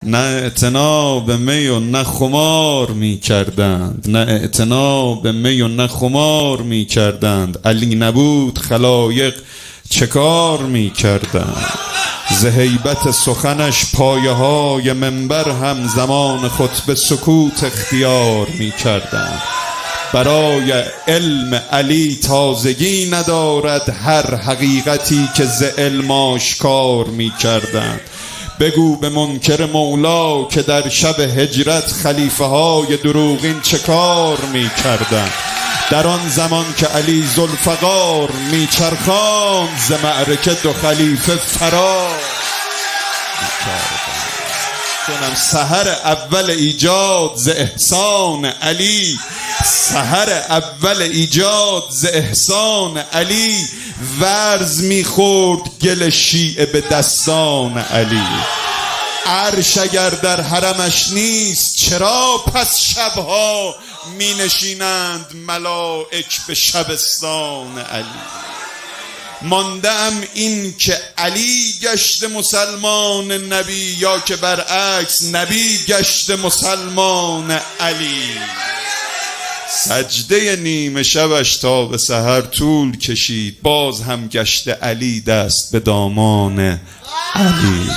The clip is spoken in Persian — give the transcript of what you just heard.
نه اعتنا به می و نه خمار می کردند، نه اعتنا به می و نه خمار می کردند. علی نبود خلایق چه کار می کردند؟ ز هیبت سخنش پایه های منبر هم زمان خطبه سکوت اختیار می کردند. برای علم علی تازگی ندارد هر حقیقتی که ز علم آشکار می کردند. بگو به منکر مولا که در شب هجرت خلیفه های دروغین چه کار می کردند. در آن زمان که علی ذوالفقار می چرخاند ز معرکه دو خلیفه فرار می کردند. کنم سحر اول ایجاد ز احسان علی، سحر اول ایجاد ز احسان علی، ورز میخورد گل شیعه به دستان علی. عرش اگر در حرمش نیست چرا پس شبها می نشینند ملائک به شبستان علی. ماندم این که علی گشت مسلمان نبی یا که برعکس نبی گشت مسلمان علی. سجده نیمه شبش تا به سحر طول کشید، باز هم گشت علی دست به دامان علی.